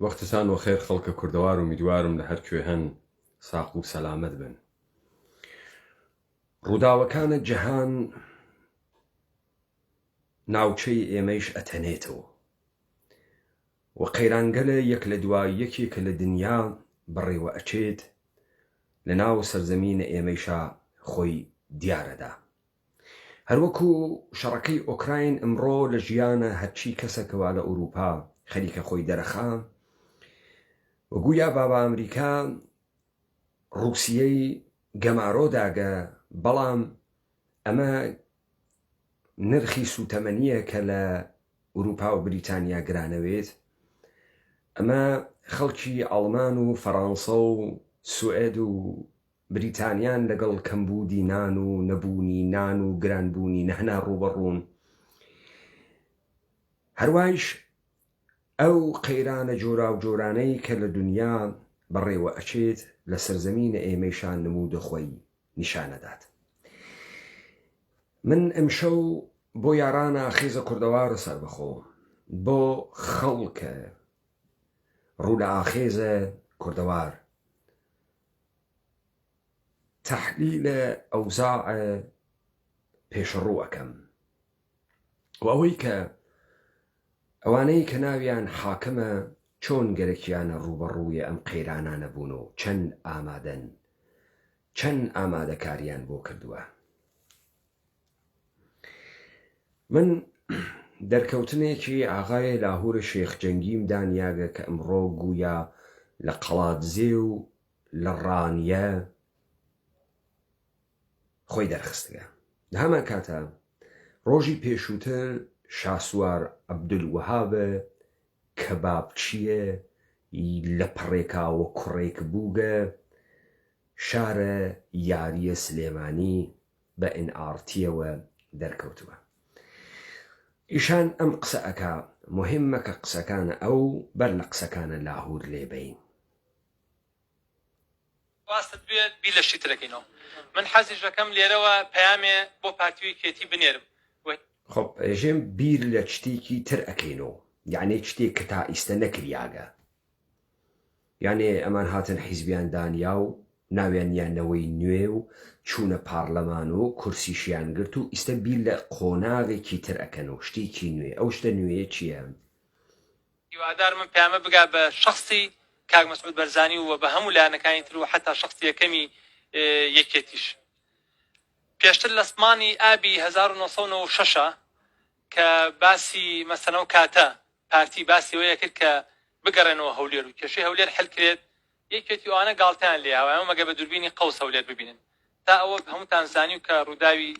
وەختتان وەخێر خەڵکە کوردەوار و میدوارم لە هەر کوێ هەن ساق و سەلامەت بن. ڕووداوەکانە جەهان ناوچەی ئێمەیش ئەتەنێتەوە و قەیرانگەلە یەک لە دوای یەکێکە لە دنیا بڕێوە ئەچێت لە ناو سەرزەمینە ئێمەیشا خۆی دیارەدا. هەروەکو شەڕەکەی ئۆکراین ئەمڕۆ لە ژیانە هەرچی کەسێکەوە لە ئوروپا خەریکە خۆی دەرەخا و گویا بابا ئەمریکا ڕووسیەی گەمارۆداگە، بەڵام ئەمە نرخی سوتەمەنیە کە لە ئوروپا و بریتانیا گرانەوێت. ئەمە خەڵکی ئەڵمان و فەڕەنسا و سوئێد و بریتانیان لەگەڵ کەمبوودی نان و نەبوونی نان و گرانبوونی نەهنا ڕوبەڕوون. هەروایش ئەو قەیرانە جۆرا و جۆرانەی کە لە دنیا بەڕێوە ئەچێت لە سەرزەمینە ئێمەیشان نمودە خۆی نیشانەدات. من ئەمشەو بۆ یارانە ئاخێزە کوردەوارە سەربەخۆ، بۆ خەڵکە ڕوو لە ئاخێزە کوردەوار تەحلیلە ئەوزاعە پێشەڕوو ئەکەم و ئەوەی کە ئەوانەی کە ناویان حاکمە چۆن گەرەکیانە ڕوبەڕوویە ئەم قەیرانانە بوون و چەند ئامادەن، چەند ئامادەکاریان بۆ کردووە. من دەرکەوتنێکی ئاغای لاهور شێخ جەنگیم دانیاگە کە ئەمڕۆ گویا لە قەڵاتزێ و لە ڕانیە خۆی دەرخستگە. لە هەمان کاتە ڕۆژی پێشووتر شاسوار عەبدولوەهابە کە بابچیە لە پڕێکاوە کوڕێک بووگە شارە یاریە سلێمانی بە NRTەوە دەرکەوتووە. ئیشان ئەم قسە ئەکا مهمە کە قسەکانە ئەو بەر لە قسەکانە لاهور لێبین. واستت بێت بی لە شتی ترەکەینەوە. من حەزیش دەکەم لێرەوە پەیامێ بۆ پارتیوی کێتی بنێرم. خۆ ئێژێم بیر لە شتێکی تر ئەکەینەوە، یعنی شتێک کە تا ئیستە نەکریاگە، یعنی ئەمان هاتن حیزبیان دانیا و ناوێنیانەوەی نوێ و چوونە پارلەمان و کورسیشیان گرت و ئیستە بیر لە قۆناغێکی تر ئەکەنەوە، شتێکی نوێ. ئەو شتە نوێیە چییە؟ هیوادار من پەیامە بگا بە شخصی کاک مەسعود بەرزانی و بە هەموو لایەنەکانی تر و حتا شخصی یەکەمی یەکێتیش. پێشتر لە سمانی ئابی 1996 کە باسی مەسەنە و کاتە پارتی باسی وەیە کرد کە بگەڕێنەوە هەولێر و کێشەی هەولێر حەلکرێت، یەکێتی ئەوانە گاڵتەیان لێ هاوایە مەگە بە دووربینی قەوس هەولێر ببینن. تا ئەوە هەمووتان زانی و کە ڕووداوی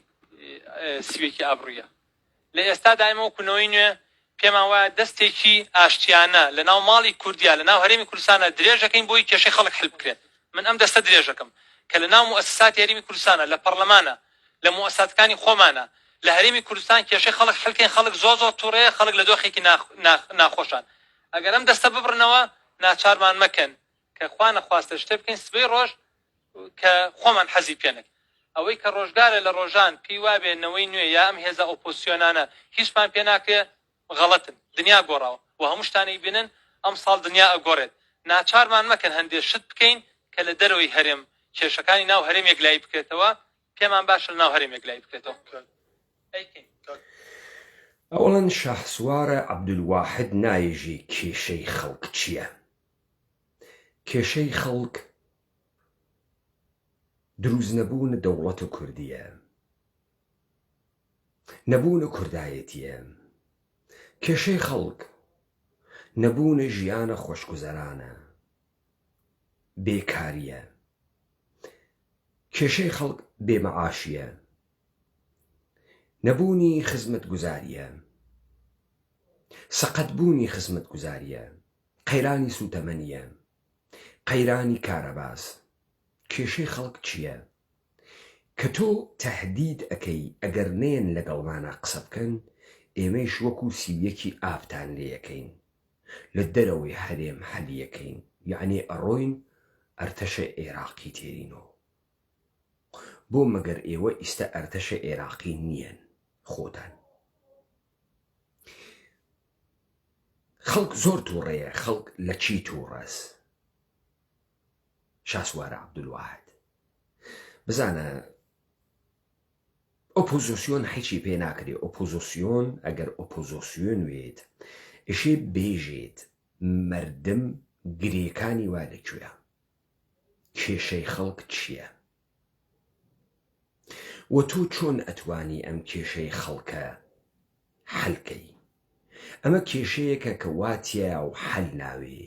سوێکی ئابڕوویە. لە ئێستا دایمە وەکوونەوەی نوێ پێمان وایە دەستێکی ئاشتیانە لە ناو ماڵی کوردیا لە ناو هەرێمی کوردستانە درێژەکەین بۆی کێشەی خەڵک حل بکرێت. من ئەم دەستە درێژەکەم کە لە ناو موسساتی هەرێمی کوردستانە، لە پەرلەمانە، لە موسساتەکانی خۆمانە، لە هەرێمی کوردستان کێشەی خەڵک حلکەین. خەڵک زۆر تووڕەیە، خەڵک لە دۆخێکی ناخۆشان. ئەگەر ئەم دەستە ببڕنەوە ناچارمان مەکەن کە خوا نەخواستە شتێ بکەین سبەی ڕۆژ کە خۆمان حەزی پێنێک. ئەوەی کە ڕۆژگارە لە ڕۆژان پێی وابێنەوەی نوێ یا ئەم هێزە ئۆپۆزیسیۆنانە هیچمان پێ ناکرێ غەڵەتن، دنیا گۆڕاوە و هەموو شتانەی بینن ئەم ساڵ دنیا ئەگۆڕێت. ناچارمان مەکەن هەندێک شت بکەین کە لە دەرەوەی هەرێم کێشەکانی ناو هەرێم یەکلایی بکرێتەوە. پێمان باشە لە ناو هەرێم یەکلایی بکرێتەوە. ئەوڵەن شاسوارە عەبدولواحد نایژی کێشەی خەڵک چییە؟ کێشەی خەڵک دروست نەبوون دەوڵەت و کوردیە، نەبوون کوردایەتیە. کێشەی خەڵک نەبوون ژیانە خۆشگوزەرانە، بێکاریە. کێشەی خەڵک بێمەعاشیە، نەبوونی خزمەت گوزاریە، سەقەتبوونی خزمەت گوزاریە، قەیرانی سوتەمەنیە، قەیرانی کارەباز. کێشەی خەڵک چییە؟ کە تۆ تەهدید ئەەکەی ئەگەر نێن لەگەڵمانە قسە بکەن ئێمەش وەکو سیویەکی ئافتان لێ یەکەین، لە دەرەوەی هەرێم هەلیەکەین، یعنی ئەڕۆین ئەرتەشە عێراقی تێرینەوە. بۆ مەگەر ئێوە ئیستە ئەرتەشە عێراقی نیەن خۆتان. خەڵک زۆر تووڕەیە، خەڵک لە چی تووڕەس؟ شاسوارە عەبدولواحد بزانە ئۆپۆزیسیۆن هیچی پێ ناکرێ. ئۆپۆزیسیۆن ئەگەر ئۆپۆزیسیۆن وێت ئیشێ بێژێت مردم گرێکانی وا لەکوێیە، کێشەی خەڵک چییە، و تۆ چۆن ئەتوانی ئەم کێشەی خەڵکە حەلکەی؟ ئەمە کێشەیەکە کە واتیە و حەل ناوێ.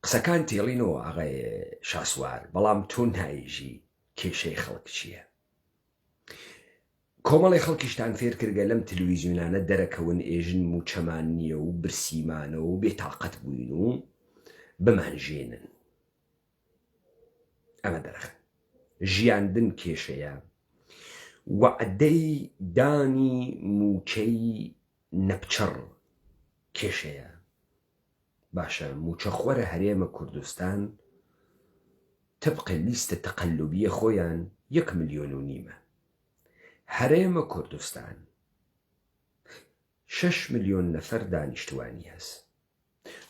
قسەکان تێڵینەوە ئاغای شاسوار، بەڵام تۆ نایژی کێشەی خەڵک چییە. کۆمەڵی خەڵکیشتان فێر کردگە لەم تلویزیۆنانە دەرەکەون ئێژن و چەمان نییە و برسیمانە و بێتاقەت بووین و بمانژێنن. ئەمە دەرەخە ژیاندن کێشەیە، وعدەی دانی موچەی نەپچڕ کێشەیە. باشە موچەخۆرە هەرێمە کوردستان تبقی لیستە تەقەلوبیە خۆیان 1.5 ملیۆن. هەرێمە کوردستان 6 ملیۆن نەفەر دانیشتوانی هەست،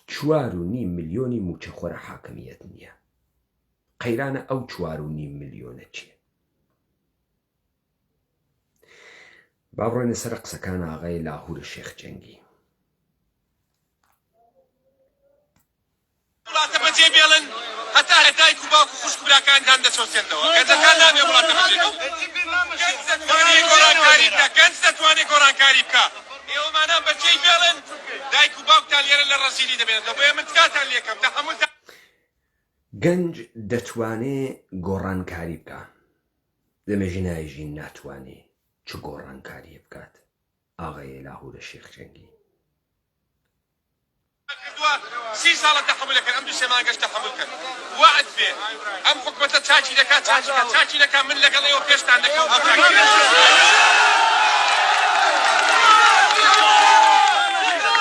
4.5 ملیۆنی موچەخۆرە حاکمیەت نییە. قەیرانە ئەو 4.5 ملیۆنە چییە؟ با بڕۆینە سەر قسەکان ئاغای لاهور شێخ جەنگی. وڵاتە بەجێ بێڵن هەتا هەدایک و باوک و خوشک و براکانتان دەسۆسێنەوە. گەنجەکان نابێ وڵاتە بەجێ بێڵن. گەنج دەتوانێت گۆڕانکاری بکە. ئێوەمانان بەجێ بێڵن دایک و باوکتان لێرە لە ڕەزیلی دەبێنێتەوە. بۆیە من تکاتان لێکەم تەحەموولتان. گەنج دەتوانێت گۆڕانکاری بکە، دەمەژینایژی ناتوانێت چ گۆڕانکاری بکات. ئاغای لاهور شێخ جەنگی 30 ساڵە تەحەموولەکەن، ئەم 2 مانگەش تەحەموولکەن. وعد بێ ئەم حکومەتە چاکی دەکات، چاکی دەکات، من لەگەڵ ئێوە پێشتان دەکەم.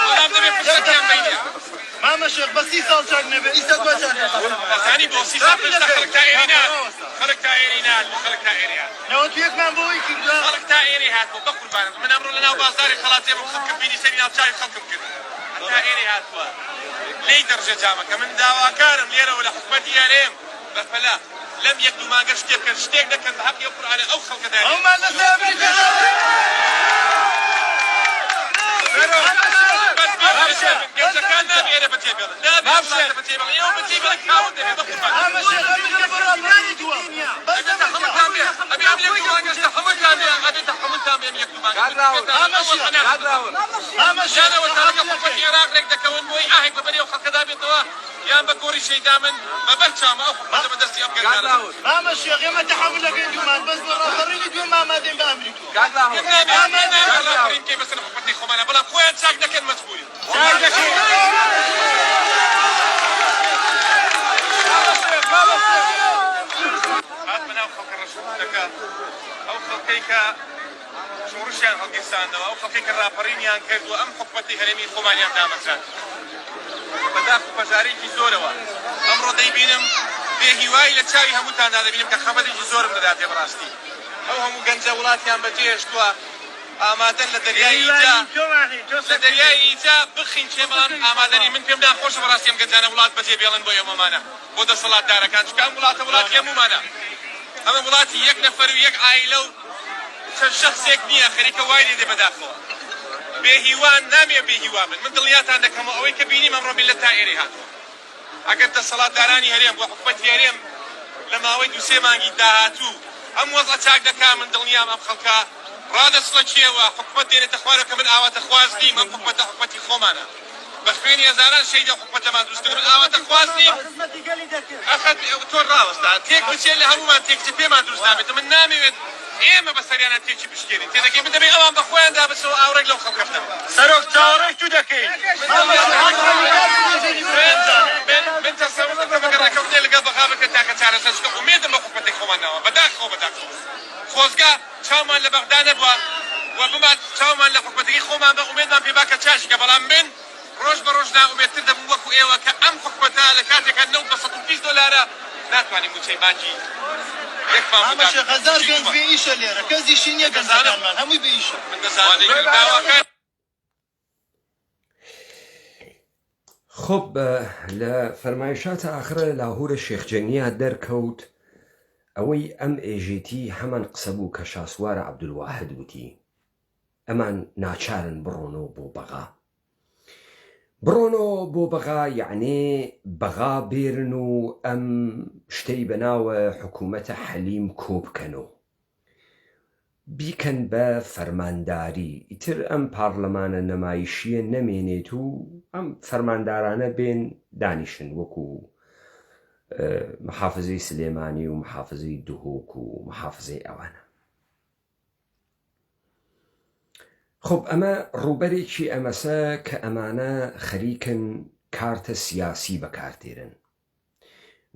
بەڵام دەبێت فرسەتیان بینێ. مامە شێخ بە 30 ساڵ چاک نەبێ، ئیستا دوا چاک ئەزانی بۆ 30 ساڵ پێشتا خەڵک تا ئێری نات، خەڵک تا ئێری نات، خەڵک تا ئێری هات. نەوەت یەکمان بۆ ئەوی کردووە خەڵک تا ئێری هاتبوو. بەقوربانم من ئەمڕۆ لەناو بازاری خەڵاتێ بووم، خەڵکم بینی سەری ناوچاوی خەڵکم کرد. هەتا ئێری هاتووە لێی دەڕژێ جامەکە. من داواکارم لێرەوە لە حکومەتی هەرێم بەفەلا لەم 1-2 مانگە شتێککەن، شتێک دەکەن بە حەقی قورئانە ئەو خەڵکەدا. ئەومان لەسەر ئەمریکا گەنجەکان نابێرە بەجێ بێڵن، نابێ وڵاتە بەجێ بێڵن. ئێوە بەجێ بێڵن کاون دەبێ. بەقوربان مامە شێخ ئەمریکا بەڕاپەڕانی دووە ئەبێ تەحەموولتان بێ، ئەبێ ئەم 1-2 مانگەش تەحەموولتان بێ، ئەبێ تەحەموولتان بێ ئەم 1-2 مانگە. مامە شێخ یانەوە تاڵەکە حکومەتی عێراق ڕێک دەکەون بۆی ئاهێک بەبەرێ و خەڵکەدا بێتەوە، یان بە گۆڕی شەیدا من بەبەر چامە ئەو حکومەتە بەدەستی ئەم گەنجانە. مامە شێخ ئێمە تەحەموولەکەی دوومان بەس بە ڕاپەڕینی دوێ مامادەین بە ئەمریکا. نابێ بەسەر حکومەتی خۆمانە، بەڵام خۆیان چاک دەکەن مەجبوری. هات بەناو خەڵکە ڕەشوتەکە، ئەو خەڵکەی کە شۆڕشیان هەڵگیرساندەوە، ئەو خەڵکەی کە ڕاپەڕینیان کردووە ئەم حکومەتی هەرێمی خۆمانیان دامەزراند بەداخ و پەژارێکی زۆرەوە. ئەمڕۆ دەیبینم بێهیوایی لە چاوی هەمووتاندا دەبینم کە خەبەتێکی زۆرم دەداتێ بەڕاستی. ئەو هەموو گەنجە وڵاتیان بەجێهێشتووە، ئامادەن لە دەریای ئیجا بخین چێ، بەڵام ئامادەنی من پێم ناخۆشە بەڕاستی ئەم گەنجانە وڵات بەجێ بێڵن بۆ ئێمەمانە، بۆ دەسەڵاتدارەکان. چونکە ئەم وڵاتە وڵاتی هەموومانە. ئەمە وڵاتی 1 نەفەر و 1 عائیلە و چەند شەخسێک نییە، خەریکە وای لێ دێ بەداخەوە. بێهیوان نامێ بێهیوا بن. من دڵنیاتان دەکەمەوە ئەوەی کە بینیم ئەمڕۆ میلەت تا ئێرە هاتووە. ئەگەر دەسەڵاتدارانی هەرێم بۆ حکومەتی هەرێم لە ماوەی 2-3 مانگی داهاتوو ئەم وەزعە چاک دەکا، من دڵنیام ئەم خەڵکە ڕادەسڵەکێوە حکومەت دێنێتە خوارە کە من ئاواتە خواز نیم. ئەم حکومەتە حکومەتی خۆمانە، بە خوێنی هەزاران شەیدە حکومەتەمان دروستکرد، من ئاواتە خواز نیم. ئەخەت تۆ ڕاوەستا تێک بچێت لە هەمومان تێکچە پێمان دروست نابێت. من نامەوێت ئێمە بەسەریانە تێکی بشکێنین. تێدەگەی من دەبێت ئەوان بە خۆیان دابچەوە ئاوڕێک لەو خەڵکە بدەن. سەرۆک چاوەڕێی تو دەکەین. من تەسەوڕ دەکەم ئەگەر ڕێکەوتنێ لەگەڵ بەغابەکە تاکە چارەسەر چکە ئومێدم بە حکومەتی خۆمانەوە بەداخەوە خۆزگا چاومان لە بەغدا نەبووە و بمان چاومان لە حکومەتەکەی خۆمان بە ئومێدمان پێ باکە چاشکە. بەڵام من ڕۆژ بە ڕۆژ ناومێدتر دەبوو وەکو ئێوە کە ئەم حکومەتە لە کاتێکە 120 دۆلارە ناتوانین موچەی مانگی یەکمان مامە شێخ هەزار گەنج بێ ئیشە لێرە، کەسیشی نییە گەنجەکانمان هەمووی بە ئیشە. من دەزانم داواکار خۆب لە فەرمایشاتە ئاخرە لاهورە شێخجەنگیا دەرکەوت ئەوەی ئەم ئێژێتی هەمان قسە بوو کە شاسوارە عەبدولواحد وتی ئەمان ناچارن بڕۆنەوە بۆ بەغا. بڕۆنەوە بۆ بەغا یعنی بەغا بێرن و ئەم شتەی بەناوە حکوومەتە حەلیم کۆبکەنەوە بیکەن بە فەرمانداری. ئیتر ئەم پارلەمانە نەمایشیە نەمێنێت و ئەم فەرماندارانە بێن دانیشن وەکو محافزەی سلێمانی و محافزەی دهۆک و محافزەی ئەوانە. خۆب ئەمە ڕووبەرێکی ئەمەسە کە ئەمانە خەریکن کارتە سیاسی بەکاردێرن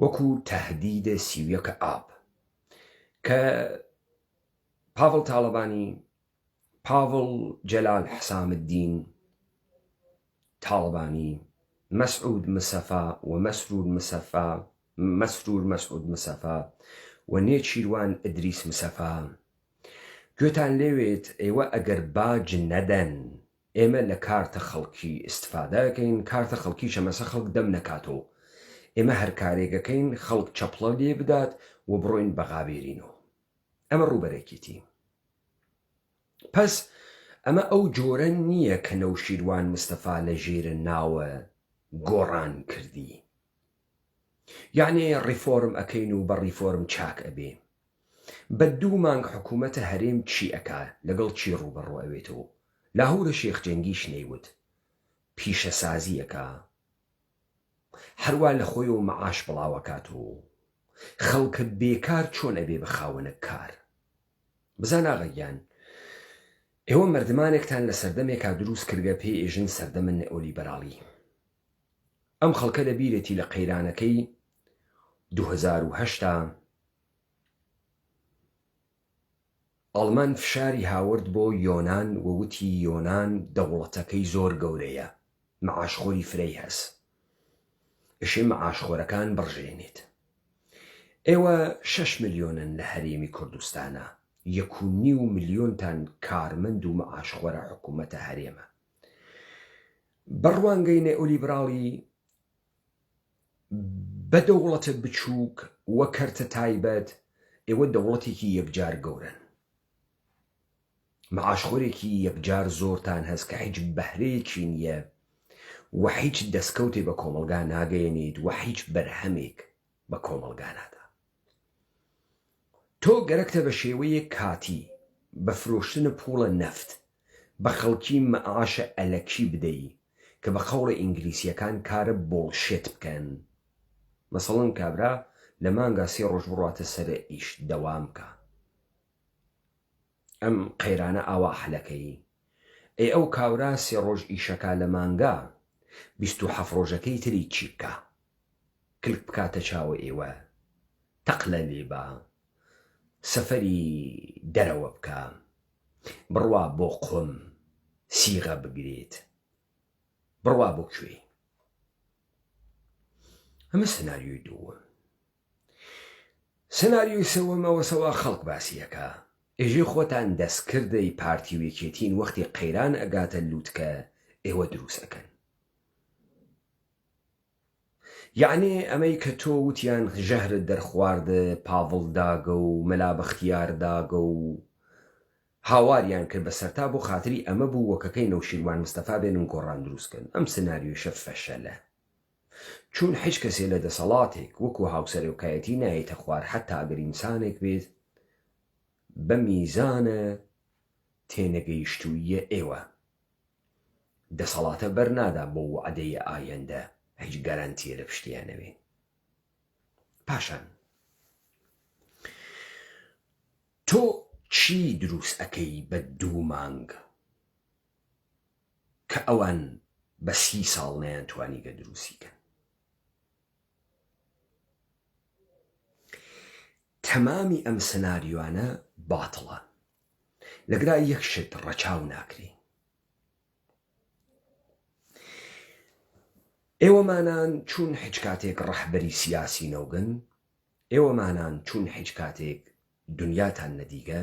وەکو تەهدیدە سیویەکە ئاب کە پاڤڵ تاڵەبانی، پاڤڵ جەلال حسامددین تاڵەبانی، مەسعود مسەفا و مەسرور مەسعود مسەفا و نێچیروان ئیدریس مسەفا گوێتان لێوێت ئێوە ئەگەر باج نەدەن ئێمە لە کارتە خەڵکی ئیستفادەکەین. کارتە خەڵکی شەمەسە خەڵک دەم نەکاتەوە، ئێمە هەر کارێکەکەین خەڵک چەپڵە لێ بدات و بڕۆین بەغابێرینەوە. ئەمە ڕووبەرێکیتی. پس ئەمە ئەو جۆرە نییە کە نەوشیروان مستەفا لە ژێرە ناوە گۆڕان کردی، یعنی ڕیفۆرم ئەکەین و بە ڕیفۆرم چاک ئەبێ. بە 2 مانگ حکوومەتە هەرێم چی ئەکا لەگەڵ چی ڕوبەڕۆ ئەوێتەوە. لاهورە شێخجەنگیش نەیوت پیشە سازیەکە هەروە لە خۆی و مەعاش بڵاوەکاتەوە. خەڵکە بێکار چۆن ئەبێ بە خاوەنە کار. بزان ئاغەیان ئێوە مردمانێکتان لە سەردەمێکا دروست کردگە پێی ئێژن سەردەمە نێئۆلیبەراڵی. ئەم خەڵکە لە بیرێتی لە قەیرانەکەی 2008 ئەڵمان فشاری هاورد بۆ یۆنان و وتی یۆنان دەوڵەتەکەی زۆر گەورەیە، مەعاشخۆری فرەی هەست، ئشێ مەعاشخۆرەکان بڕژێنێت. ئێوە 6 ملیۆنن لە هەرێمی کوردستانە، 1.5 ملیۆنتان کارمەند و مەعاشخۆرە حکوومەتە هەرێمە. بەڕوانگەی نێئۆلیبراڵی بە دەوڵەتە بچووک وە کەرتە تایبەت ئێوە دەوڵەتێکی یەکجار گەورن، مەعاشخۆرێکی یەکجار زۆرتان هەست کە هیچ بەهرەیەکی نییە و هیچ دەستکەوتێ بە کۆمەلگا ناگەیەنیت و هیچ بەرهەمێک بە کۆمەلگا نادا. تۆ گەرەکتە بە شێوەیەک کاتی بە فرۆشتنە پوڵە نەفت بە خەڵکی مەعاشە ئەلەکی بدەی کە بە قەوڵە ئینگلیسیەکان کارە بۆڵشێت بکەن. مەسەڵەن کابرا لە مانگا 3 ڕۆژ بڕاتە سەرە ئیش دەوام بکە. ئەم قەیرانە ئاوا حەلەکەی ئەو کاورا 3 ڕۆژ ئیشەکە لە مانگا 27 ڕۆژەکەی تری چی بکە؟ کلک بکاتە چاوە ئێوە، تەقلە لێبە، سەفەری دەرەوە بکە، بڕوا بۆ قۆم سیغە بگرێت، بڕوا بۆ کوێ. ئەمە سناریۆی دووەم. سناریۆی سەوەمەوە سەوا خەڵک باسیەکە. ئێژێ خۆتان دەستکردەی پارتی وێکێتین وەختی قەیران ئەگاتە لووتکە ئێوە دروستەکەن. یعنی ئەمەی کە تۆ وتیان ژەهرت دەرخواردە پاڤڵ داگە و مەلا بەختیار داگە و هاواریان کرد بە سەرتا بۆ خاتری ئەمە بوو وەکەکەی نەوشیروان مستەفا بێنن گۆڕان دروستکەن. ئەم سناریۆشە فەشەلە، چون هیچ کەسێ لە دەسەڵاتێک وەکو هاوسەرۆکایەتی نایێتە خوار حتا ئەگەر ئینسانێک بێت بە میزانە تێنەگەیشتوویە ئێوە دەسەڵاتە بەرنادا بۆ وعدەیە ئایەندە، هیچ گەرانتیە لە پشتیانەوێ. پاشان تۆ چی دروست ئەەکەی بە 2 مانگ کە ئەوان بە 30 ساڵ نەیانتوانیگە دروستیکەن؟ تەمامی ئەم سناریۆانە باتڵە، لەگرا یەک شت ڕەچاو ناکرێ. ئێوەمانان چون هیچ کاتێک ڕەحبەری سیاسی نەوگن، ئێوەمانان چون هیچ کاتێک دنیاتان نەدیگە،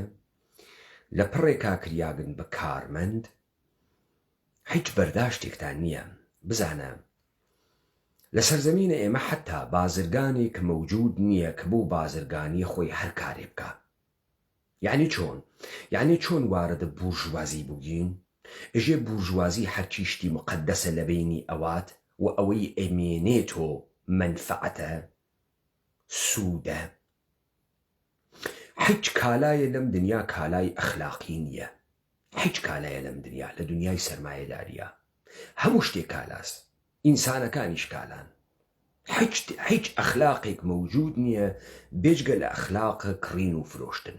لە پڕێکا کریاگن بە کارمەند، هیچ بەرداشتێکتان نییە. بزانە لە سەرزەمینە ئێمە حتا بازرگانێک مەوجود نییە کە بۆ بازرگانی خۆی هەر کارێ بکە. یعنی چۆن واردە بورژوازی بووگین، ئەژێ بورژوازی هەرچی شتی مقەدەسە لە بینی ئەوات و ئەوەی ئەمێنێتۆ منفعەتە، سوودە. هیچ کالایە لەم دنیا کالای ئەخلاقی نییە. هیچ کالایە لەم دنیا لە دنیای سەرمایەداریە هەموو شتێک کالاست، ئینسانەکانیش کالان. هیچ ئەخلاقێک مەوجود نییە بێجگە لە ئەخلاقە کڕین و فرۆشتن.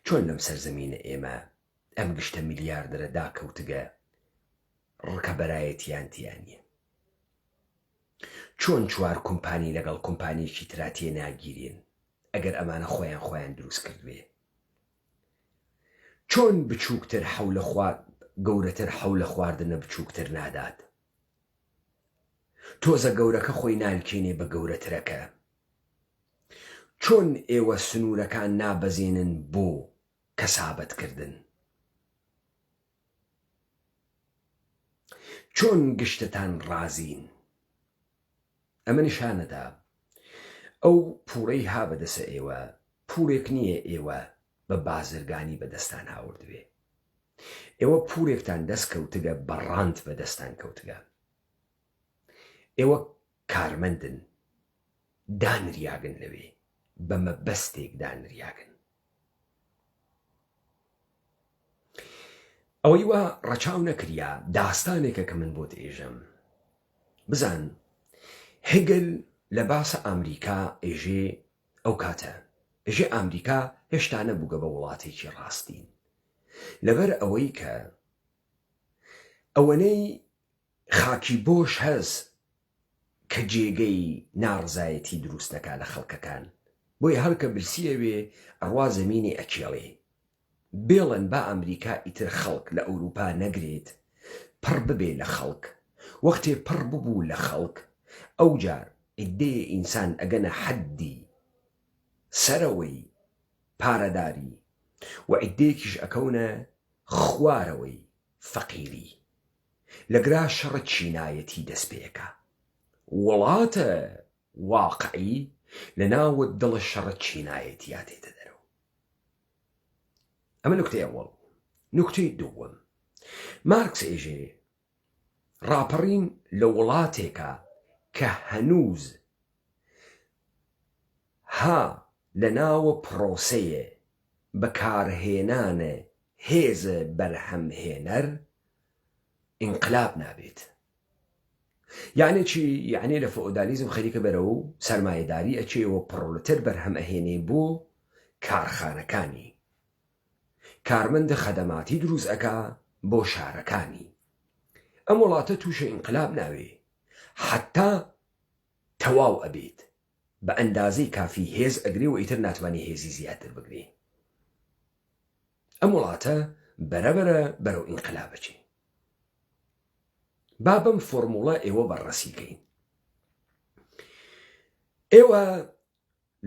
چۆن لەم سەرزەمینە ئێمە ئەم گشتە میلیاردەرە داکەوتگە ڕکەبەرایەتیان تیانە؟ چۆن چوار کۆمپانی لەگەڵ کۆمپانیەکی ترا تێناگیرێن ئەگەر ئەمانە خۆیان دروست کردوێ؟ چۆن بچووکتر گەورەتر حەولە خواردنە بچووکتر نادات؟ تۆزە گەورەکە خۆی نالکێنێ بە گەورەترەکە. چۆن ئێوە سنوورەکان نابەزێنن بۆ کەسابەتکردن؟ چۆن گشتتان ڕازین؟ ئەمە نیشانەدا ئەو پوورەی ها بەدەسە ئێوە پوورێک نییە ئێوە بە بازرگانی بەدەستان هاوردوێ. ئێوە پوورێکتان دەست کەوتگە بەڕاند بەدەستان کەوتگە. ئێوە کارمەندن، دانریاگن لەوێ، بە مەبەستێک دانریاگن. ئەوەی وە ڕەچاو نەکریا داستانێکە کە من بۆت ئێژەم. بزان هێگل لە باسە ئەمریکا ئێژێ ئەو کاتە ئێژێ ئەمریکا هێشتا نەبووگە بە وڵاتێکی ڕاستین، لەبەر ئەوەی کە ئەوەنەی خاکی بۆش هەز کە جێگەی ناڕزایەتی دروست دەکا لە خەڵکەکان، بۆی هەرکە برسیەوێ ئەڕوا زەمینی ئەکێڵێ. بێڵن با ئەمریکا ئیتر خەڵک لە ئەوروپا نەگرێت، پڕ ببێ لە خەڵک. وەختێ پڕ ببوو لە خەڵک، ئەو جار ئیدەیە ئینسان ئەگەنە حەدی سەرەوەی پارەداری و ئیدەیەکیش ئەکەونە خوارەوەی فەقیری. لەگرا شەڕە چینایەتی دەست پێەکە. وڵاتە واقعی لە ناوە دڵە شەڕە چینایەتیا تێتە دەرەوە. ئەمە نوکتەی ئەوەڵ. نوکتەی دووەم، مارکس ئێژێ ڕاپەڕین لە وڵاتێکە کە هەنووز ها لە ناوە پرۆسەیە بەکارهێنانە هێزە بەرهەمهێنەر ئینقلاب نابێت. یعنی چی؟ یعنی لە فەئۆدالیزم خەریکە بەرەوە و سەرمایەداری ئەچێەوە پڕۆلەتر بەرهەم ئەهێنێ بۆ کارخانەکانی. کارمەندە خەدەماتی دروست ئەکا بۆ شارەکانی. ئەم وڵاتە تووشە ئینقلاب ناوێ، حتا تەواو ئەبێت بە ئەندازەی کافی هێز ئەگرێ و ئیتر ناتوانێ هێزی زیاتر بگرێ. ئەم وڵاتە بەرەو ئینقلابەچێ. با بەم فۆرموڵە ئێوە بەڕەسیکەین. ئێوە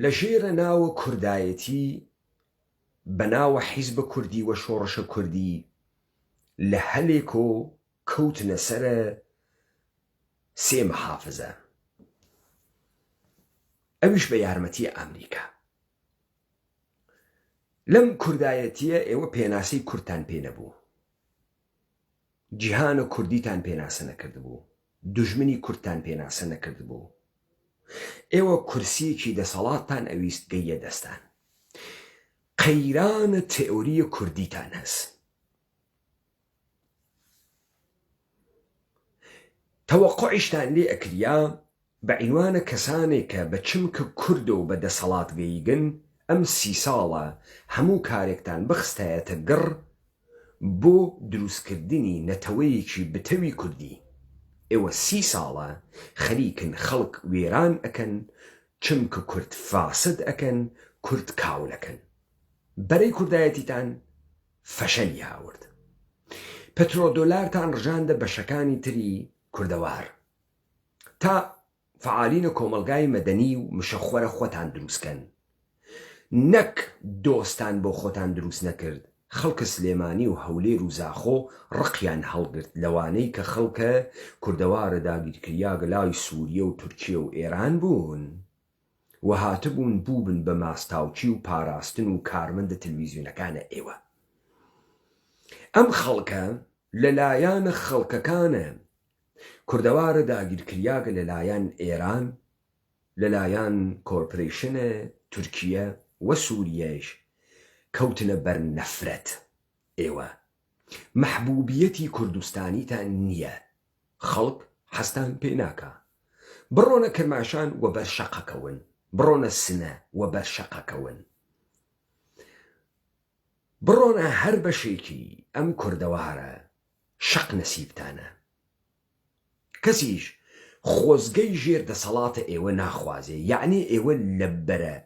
لە ژێرە ناوە کوردایەتی بە ناوە حیزبە کوردی و شۆڕشە کوردی لە هەلێک و کەوتنە سەرە 3 محافزە، ئەویش بە یارمەتی ئەمریکا. لەم کوردایەتیە ئێوە پێناسەی کوردتان پێ نەبوو، جیهانە کوردیتان پێناسە نەکردبوو، دوژمنی کوردتان پێناسە نەکردبوو. ئێوە کورسیەکی دەسەڵاتتان ئەویست گەیە دەستان. قەیرانە تئۆریە کوردیتان هەست. تەوەقعیشتان لێ ئەکریا بە عنوانە کەسانێک کە بە چمکە کوردە و بە دەسەڵات گەیگن ئەم 30 ساڵە هەموو کارێکتان بخستایەتە گڕ بۆ دروستکردنی نەتەوەیەکی بتەوی کوردی. ئێوە 30 ساڵە خەریکن خەڵک وێران ئەکەن، چمکە کورد فاسد ئەکەن، کورد کاولەکەن. بەرەی کوردایەتیتان فەشەلی هاورد. پەترۆدۆلارتان ڕژاندە بەشەکانی تری کوردەوار تا فعالینە کۆمەلگای مەدەنی و مشەخوەرە خۆتان دروستکەن. نەک دۆستان بۆ خۆتان دروست نەکرد، خەڵکە سلێمانی و هەولێر و زاخۆ ڕقیان هەڵگرت لەوانەی کە خەڵکە کوردەوارە داگیرکریا گەلای سووریە و تورکیە و ئێران بوون و هاتبوون بووبن بە ماستاوچی و پاراستن و کارمەندە تەلەڤیزیۆنەکانە ئێوە. ئەم خەڵکە لەلایەنە خەڵکەکانە کوردەوارە داگیرکریاگە لەلایەن ئێران، لەلایەن کۆرپۆرێشنە تورکیە و سووریەش کەوتنە بەر نەفرەت. ئێوە مەحبوبیەتی کوردستانیتان نییە، خەڵک حەستان پێ ناکا. بڕۆنە کرماشان و بەر شەقەکەون، بڕۆنە سنە و بەر شەقەکەون، بڕۆنە هەر بەشێکی ئەم کوردەوارە شەق نەسیبتانە. کەسیش خۆزگەی ژێر دەسەڵاتە ئێوە ناخوازێ، یعنی ئێوە لە بەرە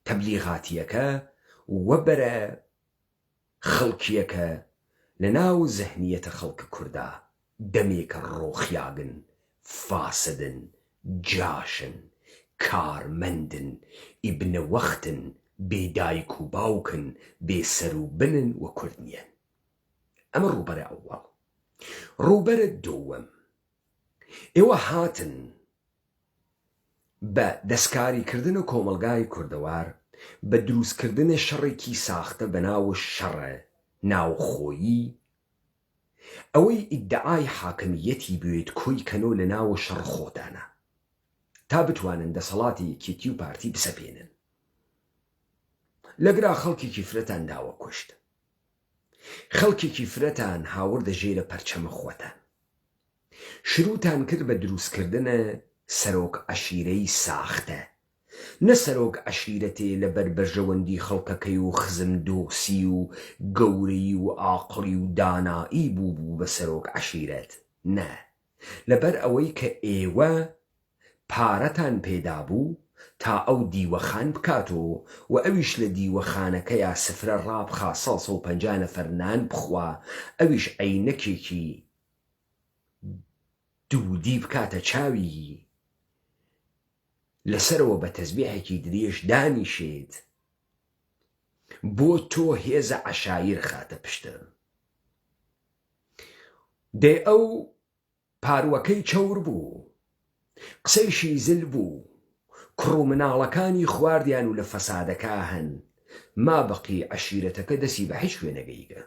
تەبلیغاتیەکە و بەرە خەڵکیەکە لە ناو زەهنیەتە خەڵکە کووردا دەمێکە ڕۆخیاگن، فاسدن، جاشن، کارمەندن، ئیبنە وەختن، بێدایک و باوکن، بێسەر و بنن و کورد نیەن. ئەمە ڕووبەرە ئەووەڵ. ڕووبەرە دووەم، ئێوە هاتن بە دەستکاریکردنە کۆمەلگای کوردەوار بە دروستکردنە شەڕێکی ساختە بە ناو شەڕە ناوخۆیی، ئەوەی ئیدعای حاکمیەتی بوێت کۆی کەنۆ لە ناو شەڕ خۆتانە تا بتوانن دەسەڵاتی یەکێتی و پارتی بسەپێنن. لەگرا خەڵکێکی فرەتان داوە کوشت، خەڵکێکی فرەتان هاوردە ژێرە پەرچەمە خۆتان، شروعتان کرد بە دروستکردنە سەرۆک عەشیرەی ساختە، نە سەرۆک عەشیرەتێ لە بەر بەرژەوەندی خەڵکەکەی و خزم دۆسی و گەورەی و ئاقڵی و دانایی بوو بە سەرۆک عەشیرەت، نە، لەبەر ئەوەی کە ئێوە پارەتان پێدا بوو تا ئەو دیوەخان بکاتەوە و ئەویش لە دیوەخانەکەیە سفرە ڕابخا 150 نەفەر نان بخوا، ئەویش عەینەکێکی دوودی بکاتە چاوی، لەسەرەوە بە تەسبیحێکی درێژ دانیشێت، بۆ تۆ هێزە عەشایر خاتە پشتە. دێ ئەو پاروەکەی چەور بوو، قسەیشی زل بوو، کوڕ و مناڵەکانی خواردیان و لە فەسادەکە هەن، ما بەقی عەشیرەتەکە دەسی بە هیچ شوێنەگەیگە،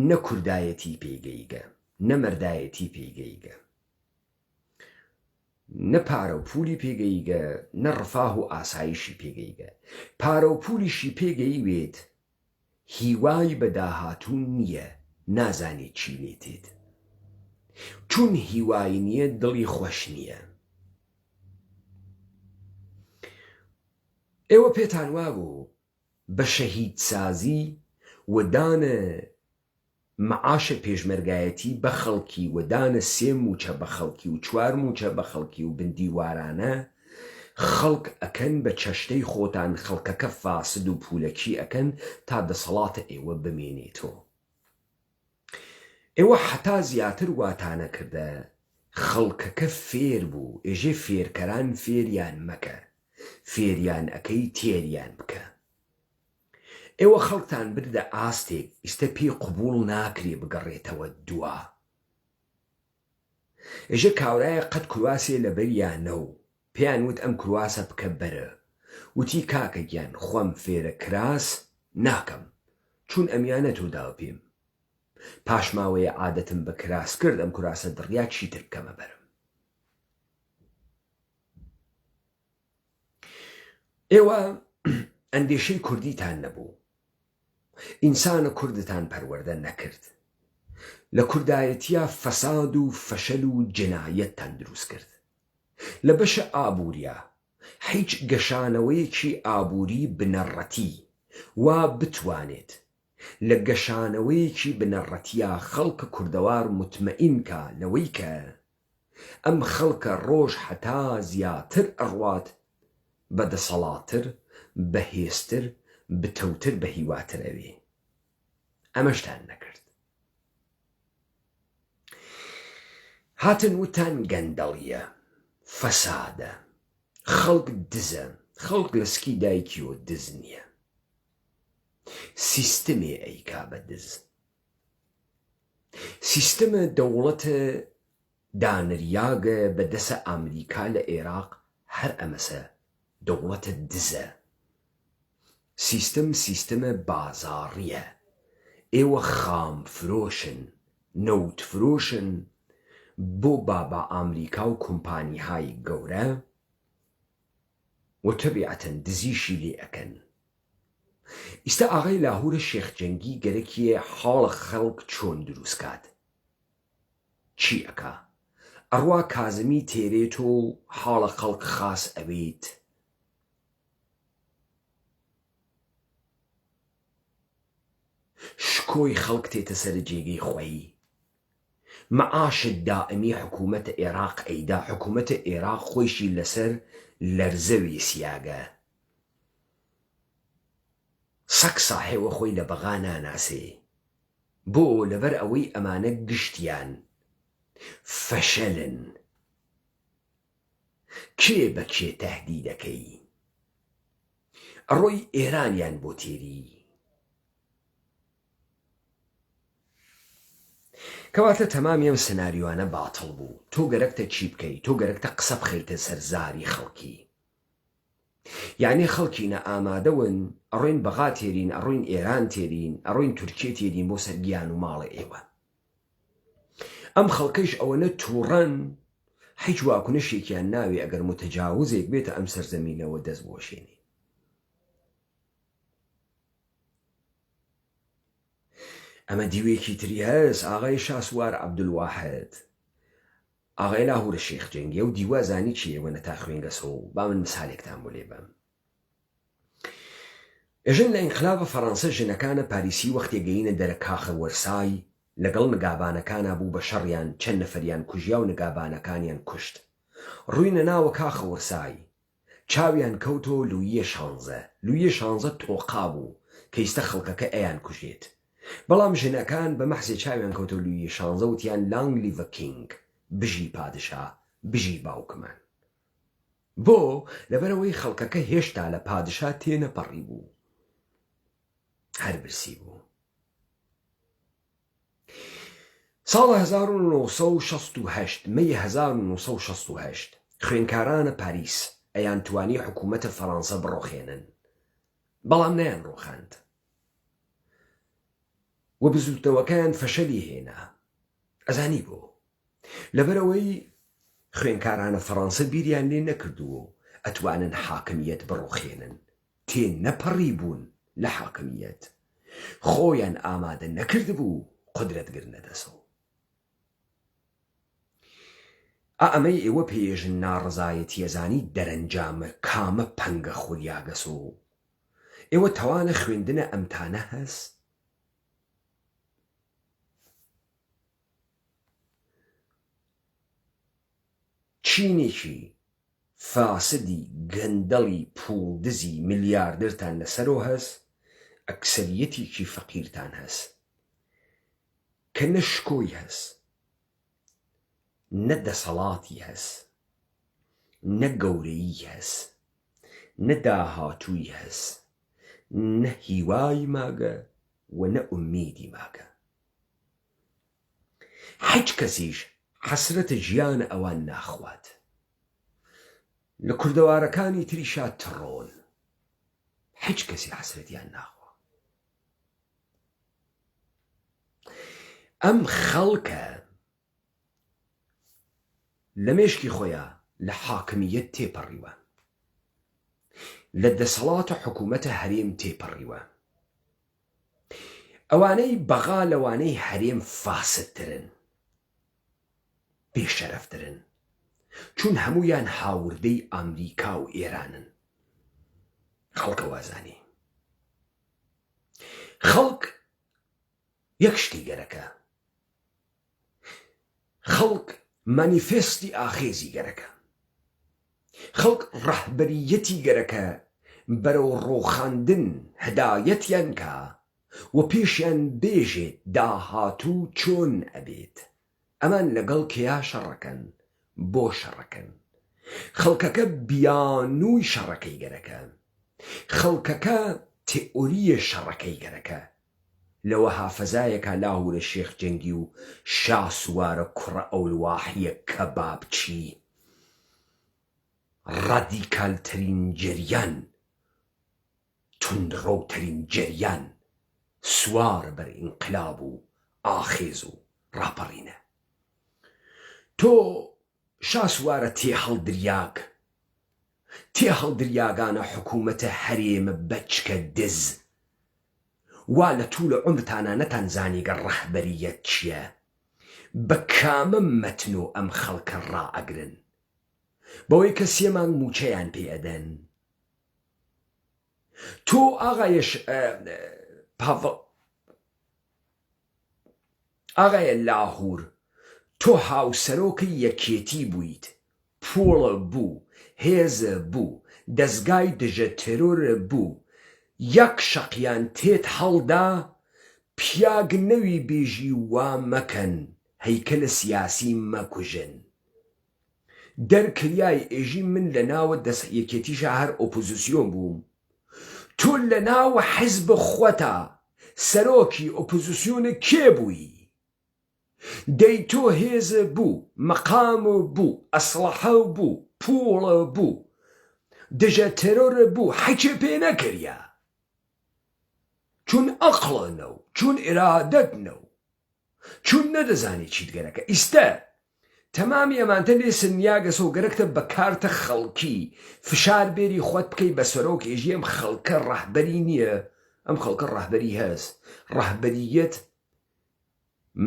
نە کوردایەتی پێگەیگە، نە مەردایەتی پێگەیگە، نە پارە و پولی پێگەیگە، نە ڕفاه و ئاسایشی پێگەیگە. پارە و پولیشی پێگەیوێت، هیوای بە داهاتوو نییە، نازانێت چی لێتێت، چون هیوای نییە دڵی خۆش نییە. ئێوە پێتان وابوو بە شەهید سازی و دانە معاشە پێشمەرگایەتی بە خەڵکی و دانە 3 موچە بە خەڵکی و 4 موچە بە خەڵکی و بندیوارانە خەڵک ئەکەن بە چەشتەی خۆتان، خەڵکەکە فاسد و پولەکی ئەکەن تا دەسەڵاتە ئێوە بمێنێتەوە. ئێوە حتا زیاتر واتانە کردە خەڵکەکە فێر بوو، ئێژێ فێرکەران فێریان مەکە، فێریان ئەەکەی تێریان بکە. ئێوە خەڵکتان بردە ئاستێک ئیستە پێی قبوڵ ناکرێ بگەڕێتەوە دووە. ئێژە کاورایە قەت کورواسێ لە بەریانە و پێیان وت ئەم کورواسە بکە بەرە، وتی کاکە گیان خۆم فێرە کراس ناکەم چون ئەمیانە تۆ داوە پێم، پاشماوەیە عادەتم بە کراس کرد، ئەم کورواسە دڕیا چیتر بکەمە بەرم. ئێوە ئەندێشەی کوردیتان نەبوو، ئینسانە کوردتان پەروەردە نەکرد، لە کوردایەتیە فەساد و فەشەل و جنایەتتان دروست کرد. لە بەشە ئابووریە هیچ گەشانەوەیەکی ئابووری بنەڕەتی وا بتوانێت لە گەشانەوەیەکی بنەڕەتیە خەڵکە کوردەوار متمەئینکە لەوەی کە ئەم خەڵکە ڕۆژ هەتا زیاتر ئەڕوات بەدەسەڵاتتر، بەهێزتر، بتەوتر، بە هیواتر ئەوێ. ئەمەشتان نەکرد. هاتن وتان گەندەڵیە، فەسادە، خەڵک دزە، خەڵک لە سکی دایکیەوە دز نییە. سیستەمێ ئەیکا بەدز. سیستەمە دەوڵەتە دانریاگە بەدەسە ئەمریکا لە عێراق هەر ئەمەسە دەوڵەتە دزە. سیستەمە بازاڕیە. ئێوە خام فرۆشن، نەوت فرۆشن بۆ بابا ئەمریکا و کۆمپانیهای گەورە و تەبیعەتەن دزیشی لێ ئەکەن. ئیستا ئاغای لاهورە شێخجەنگی گەرەکیە حاڵە خەڵک چۆن دروستکات. چی ئەکا؟ ئەڕوا کازمی تێرێت و حاڵە خەڵک خاس ئەوێت. شکۆی خەڵک تێتە سەر جێگەی خۆی. مەعاشت دائمی حکوومەتە عێراق ئەیدا. حکوومەتە عێراق خۆیشی لەسەر لەرزەوی سیاگە. سەگ ساحێوە خۆی لە بەغا ناناسێ. بۆ لەبەر ئەوەی ئەمانە گشتیان فەشەلن. کێ بە کێ تەهدیدەکەی؟ ئەڕۆی ئێرانیان بۆ تێری. کەواتە تەمامی ئەم سناریۆانە باتڵ بوو. تۆ گەرەکتە چی بکەی؟ تۆ گەرەکتە قسە بخەیتە سەرزاری خەڵکی. یعنی خەڵکی نەئامادەون ئەڕۆین بەغا تێرین، ئەڕۆین ئێران تێرین، ئەڕۆین تورکیە تێرین بۆ سەرگیان و ماڵە ئێوە. ئەم خەڵکەش ئەوەنە تووڕەن هیچ واکنشێکیان ناوێ ئەگەر متەجاوزێک بێتە ئەم سەرزەمینەوە دەست بۆشێنێ. ئەمە دیوێکی تری هەست. ئاغای شاسوار عەبدولواحد، ئاغای لاهورە شێخجەنگیە و دیوازانی چیەوە نەتا خوێنگەسەوە. با من مثالێکتان بۆ لێ بەم. ئێژن لە ئینقلابە فەڕەنسە ژنەکانە پاریسی وەختێ گەینە دەرە کاخە وەرسای لەگەڵ نگابانەکانە بوو بە شەڕیان چەند نەفەریان کوژیا و نگابانەکانیان کوشت. ڕووینە ناوە کاخە وەرسای. چاویان کەوتۆ لویە 16. لویە 16 تۆقا بوو کە ئیستا خەڵکەکە ئەیان کوژێت. بەڵام ژنەکان بە مەحزێ چاویان کەوتۆ لویە 16 وتیان لانگ لیڤە کینگ، بژی پادشا، بژی باوکمان. بۆ لەبەرەوەی خەڵکەکە هێشتا لە پادشا تێنەپەڕی بوو، هەر برسی بوو. ساڵە 1968 مەی 1968 خوێنکارانە پاریس ئەیان توانی حکوومەتە فەڕەنسە بڕۆخێنن، بەڵام نەیان ڕۆخاند و بزوتنەوەکەیان فەشەلی هێنا. ئەزانی بۆ لەبەرەوەی خوێنکارانە فەڕەنسە بیریان لێ نەکردووە ئەتوانن حاکمیەت بڕۆخێنن، تێ نەپەڕی بوون لە حاکمیەت، خۆیان ئامادە نەکردبوو قودرەتگر نەدەسەوە. ئەمەی ئێوە پێژن ناڕزایەتی ئەزانی دەرەنجامە کامە پەنگە خوریاگەسۆ. ئێوە تەوانە خوێندنە ئەمتانە هەست؟ چینێکی فاسدی گەندەڵی پوڵدزی میلیاردرتان لەسەرەوە هەست، ئەکسەریەتێکی فەقیرتان هەست کە نە شکۆی هەست، نە دەسەڵاتی هەست، نە گەورەیی هەست، نە داهاتووی هەست، نە هیوای ماگە و نە ئومیدی ماگە. هیچ کەسیش حەسرەتە ژیانە ئەوان ناخوات. لە کوردەوارەکانی تریشا تڕۆن، هیچ کەسی حەسرەتیان ناخوا. ئەم خەڵکە لە مێشکی خۆیان لە حاکمیەت تێپەڕیوە، لە دەسەڵاتە حکوومەتە هەرێم تێپەڕیوە. ئەوانەی بەغا لەوانەی هەرێم فاسدترن، بێشەرەفترن، چون هەمویان هاوردەی ئەمریکا و ئێرانن. خەڵکە وازانی خەڵک یەک شتی گەرەکە، خەڵک مانیفێستی ئاخێزی گەرەکە، خەڵک ڕەهبەریەتی گەرەکە بەرەو ڕۆخاندن هەدایەتیان کە و پێشیان بێژێت داهاتوو چۆن ئەبێت. ئەمان لەگەڵ کیا شەڕەکەن، بۆ شەڕەکەن. خەڵکەکە بیانووی شەڕەکەی گەرەکە، خەڵکەکە تئۆریە شەڕەکەی گەرەکە لەوە حافەزایەکە لاهورە شێخ جەنگی و شا سوارە کوڕە ئەولواحیە کەبابچی ڕادیکالترین جەریان توندڕۆترین جەریان سوار بەر ئینقلاب و ئاخێز و ڕاپەڕینە تۆ شا سوارە تێ هەڵدریاگانە حکوومەتە هەرێمە بەچکە دز وا لە توولە عومرتانە نەتانزانیگە ڕەهبەریەت چییە بە کامە مەتن و ئەم خەڵکە ڕائەگرن بەوەی کە سێمان موچەیان پێ ئەدەن تۆ ئاغایە لاهور تۆ هاوسەرۆکەی یەکێتی بوویت پۆڵە بوو هێزە بوو دەستگای دژە تێرۆرە بوو یەک شەقیان تێت هەڵدا پیاگ نەوی بێژی وا مەکەن هەیکەلە سیاسی مەکوژن دەرکریای ئێژی من لە ناوە دەست یەکێتیشە هەر ئۆپۆزیسیۆن بووم تۆ لە ناوە حیزب خۆتە سەرۆکی ئۆپۆزیسیۆنە کێ بووی دەی تۆ هێزە بوو مەقامە بوو ئەسلحە بوو پوڵە بوو دژە تێرۆرە بوو حەکێ پێ نەکریا چون ئەقڵە و چون ئێرادەت نەو چون نەدەزانی چیت گەرەکە ئیستە تەمامی ئەمانتە لێ سنیاگەسە و گەرەکتە بە کارتە خەڵکی فشار بێری خۆت بکەی بە سەرۆک ئێژی ئەم خەڵکە ڕەهبەری نییە ئەم خەڵکە ڕەهبەری هەست ڕەهبەریەت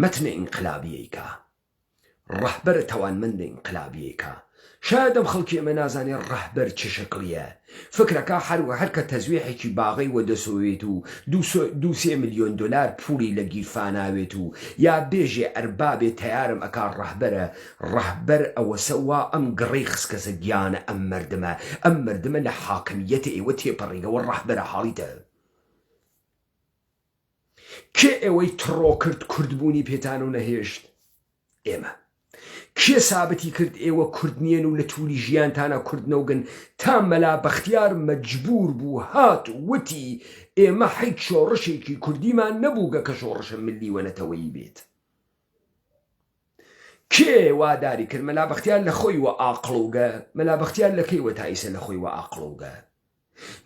مەتنە ئینقلابیەیکە ڕەهبەرە تەوانمەندە ئینقلابیەیکە شاید ئەم خەڵکی ئەمە نازانێ ڕەهبەر چ شەکڵیە فکرەکە هەر کە تەزویحێکی باغی وەدەسۆوێت و 2-3 ملیۆن دلار پولی لە گیرفاناوێت و یا بێژێ ئەربابێ تیارم ئەکا ڕەهبەر ئەوەسە وا ئەم گڕی خسکەسە گیانە ئەم مردمە لە حاکمیەتە ئێوە تێپەڕیگەوە ڕەهبەرە حاڵیتە کێ ئێوەی تڕۆ کرد کوردبوونی پێتان و نەهێشت ئێمە کێ سابەتی کرد ئێوە کورد نیەن و لە توولی ژیانتانە کوردنەوگن تا مەلا بەختیار مەجبور بوو هات وتی ئێمە حیت شۆڕشێکی کوردیمان نەبووگە کە شۆڕشە ملی وەنەتەوەی بێت کێ واداری کرد مەلا بەختیار لە خۆی وە ئاقڵوگە مەلا بەختیار لەکەی وە تایسە لە خۆی وە ئاقڵوگە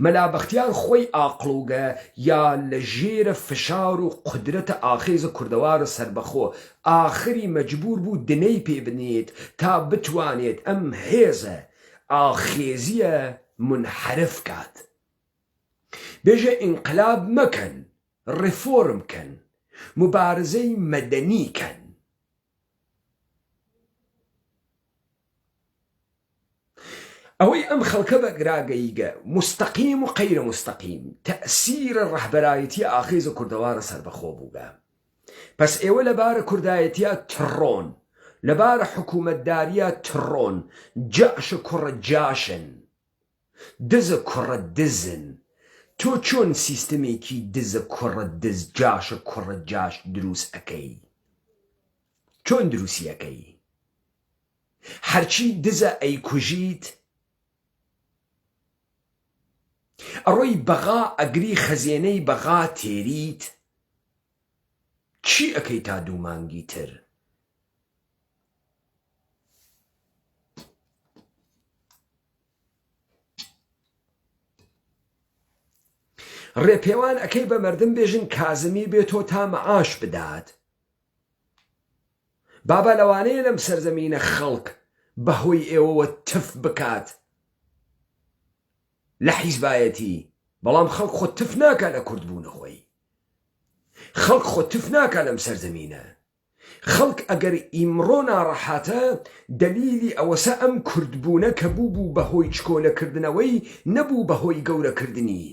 مەلا بەختیار خۆی ئاقڵوگە یا لە ژێرە فشار و قودرەتە ئاخێزە کوردەوارە سەربەخۆ ئاخری مەجبور بوو دنەی پێ بنێت تا بتوانێت ئەم هێزە ئاخێزیە منحرف کات بێژە ئینقلاب مەکەن ڕێفۆرم کەن مبارزەی مەدەنی کەن ئەوەی ئەم خەڵکە بەگراگەیگە مستەقیم و قەیرە مستەقیم تەئسیرە ڕەهبەرایەتی ئاخێزە کوردەوارە سەربەخۆ بووگە پس ئێوە لەبارە کوردایەتیە تڕۆن لەبارە حکوومەتداریە تڕۆن جاشە کوڕە جاشن دزە کوڕە دزن تۆ چۆن سیستەمێکی دزە کوڕە دز جاشە کوڕە جاش دروست ئەەکەی چۆن دروستی ئەەکەی هەرچی دزە ئەیکوژیت ئەڕۆی بەغا ئەگری خەزێنەی بەغا تێریت چی ئەەکەی تا 2 مانگی تر ڕێپێوان ئەەکەی بە مەردم بێژن کازمی بێتۆ تا مەعاش بدات بابا لەوانەیە لەم سەرزەمینە خەڵک بەهۆی ئێوەوە تف بکات لە حیزبایەتی بەڵام خەڵک خۆ تف ناکات لە کوردبوونە خۆی خەڵک خۆ تف ناکات لەم سەرزەمینە خەڵک ئەگەر ئیمڕۆ ناڕەحاتە دەلیلی ئەوەسە ئەم کوردبوونە کە بوو بەهۆی چکۆلەکردنەوەی نەبوو بەهۆی گەورەکردنی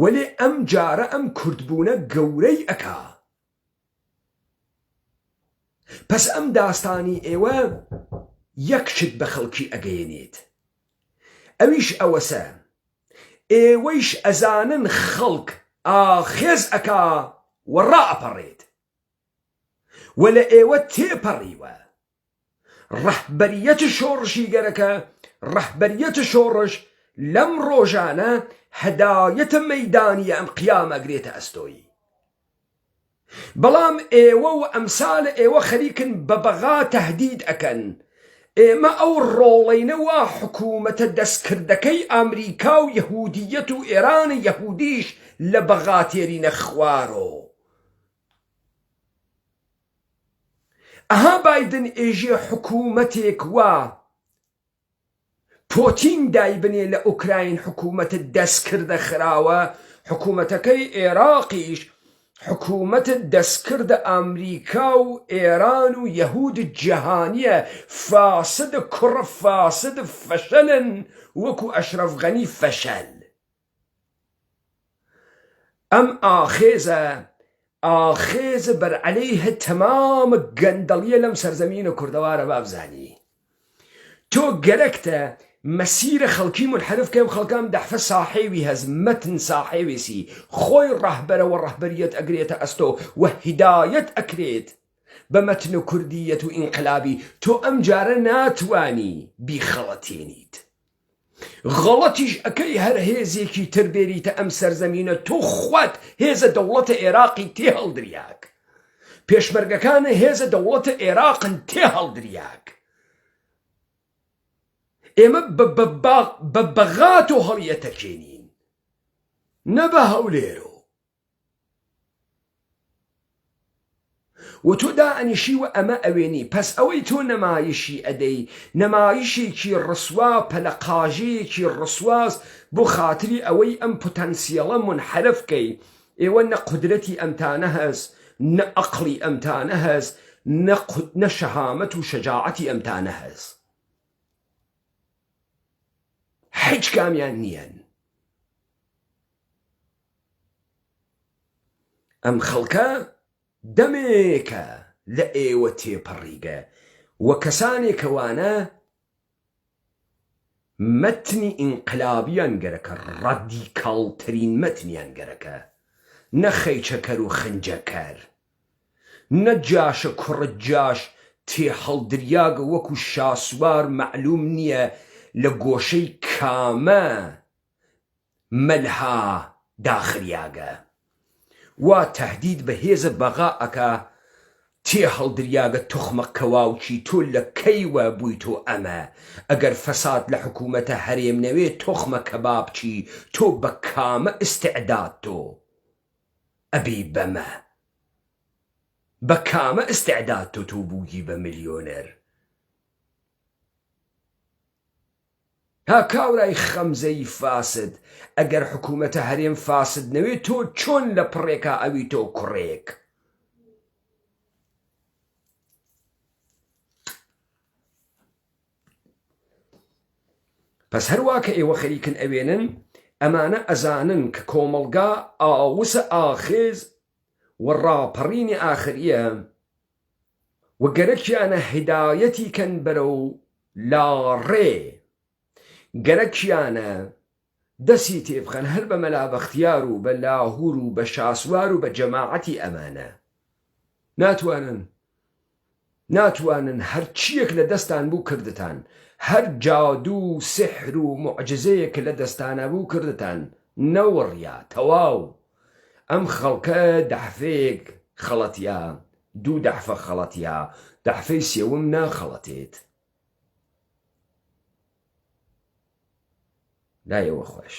وەلێ ئەم جارە ئەم کوردبوونە گەورەی ئەکا پس ئەم داستانی ئێوە یەکشت بە خەڵکی ئەگەیەنێت ئەویش ئەوەسە ئێوەیش ئەزانن خەڵک ئاخێز ئەکا وەڕا ئەپەڕێت وە لە ئێوە تێپەڕیوە ڕەهبەریەت شۆڕشی گەرەکە ڕەهبەریەت شۆڕش لەم ڕۆژانە هەدایەتە مەیدانی ئەم قیامە ئەگرێتە ئەستۆیی. بەڵام ئێوە و ئەمسالە ئێوە خەریکن بە بەغا تەهدید ئەکەن. ئێمە ئەو ڕۆڵەینەوە حکوومەتە دەستکردەکەی ئەمریکا و یەهودیەت و ئێران یەهودیش لە بەغا تێرینە خوارۆ. ئەها بایدن ئێژێ حکوومەتێک وە پۆتین دایبنێ لە ئوکراین حکوومەتە دەستکردە خراوە، حکوومەتەکەی عێراقیش حکوومەتە دەستکردە ئەمریکا و ئێران و یەهود جەهانیە، فاسدە کوڕە فاسد فەشەلن وەکو ئەشرەف غەنی فەشەل. ئەم ئاخێزە بەرعەلەیهە تەمامە گەندەڵیە لەم سەرزەمینە کوردەوارە بابزانی. تۆ گەرەکتە مەسیرە خەڵکی منحرف کەم خەڵکام دەحفە ساحێوی هەز مەتن ساحێویسی خۆی ڕەهبەرەوە ڕەهبەریەت ئەگرێتە ئەستۆ و هیدایەت ئەکرێت بە مەتن و کوردیەت و ئینقلابی. تۆ ئەم جارە ناتوانی بیخەڵەتێنیت. غەڵەتیش ئەکەی هەر هێزێکی تر بێریتە ئەم سەرزەمینە. تۆ خوات هێزە دەوڵەتە عێراقی تێ هەڵدریاک، پێشمەرگەکانە هێزە دەوڵەتە عێراقن تێ هەڵدریاک. ئێمە بە بەغات و هەڵیەتەکێنین نە بە هەولێرۆ. و تۆ دائەنیشی و ئەمە ئەوێنی. پەس ئەوەی تۆ نەمایشی ئەدەی نەمایشێکی ڕسوا پەلەقاژەیەکی ڕسواس بۆ خاتری ئەوەی ئەم پۆتەنسیەڵە منحرفکەی. ئێوە نە قودرەتی ئەمتانە هەست، نە ئەقڵی ئەمتانە هەست، نە شەهامەت و شەجاعەتی ئەمتانە هەست. هیچ کامیان نیەن. ئەم خەڵکە دەمێکە لە ئێوە تێپەڕیگە و کەسانێکەوانە مەتنی ئینقلابیان گەرەکە، ڕەدیکاڵترین مەتنیان گەرەکە، نە خەیچەکەر و خنجەکەر، نە جاشە کوڕە جاش تێ هەڵدریاگە وەکو شاسوار معلوم نییە لە گۆشەی کامە مەلها داخریاگە. وا تەهدید بە هێزە بەغا ئەکا تێ هەڵدریاگە تۆخمە کەواوچی. تۆ لە کەیوە بووی تۆ ئەمە؟ ئەگەر فەساد لە حکوومەتە هەرێم نەوێ تۆخمە کەبابچی. تۆ بە کامە ئستعداد تۆ ئەبی بەمە، بە کامە ئستعداد تۆ بووی بە ملیۆنەر. ها کاورای خەمزەی فاسد، ئەگەر حکوومەتە هەرێم فاسد نەوێ تۆ چۆن لە پڕێکا ئەوی تۆ کوڕێک؟ پس هەروە کە ئێوە خەریکن ئەوێنن ئەمانە ئەزانن کە کۆمەڵگا ئاوسە ئاخێز و ڕاپەڕینی ئاخریە و گەرەکیانە هیدایەتی کەن بەرەو لاڕێ، گەرەکیانە دەسی تێبخەن هەر بە مەلابەختیار و بە لاهور و بە شاسوار و بە جەماعەتی ئەمانە. ناتوانن هەر چیەک لە دەستان بوو کردتان، هەر جادو و سحر و معجزەیەک لە دەستانە بوو کردتان نەوەڕیا تەواو. ئەم خەڵکە دەحفەیەک خەڵەتیا، دوو دەحفە خەڵەتیا، دەحفەی سێوم ناخەڵەتێت. لایەوە خۆش.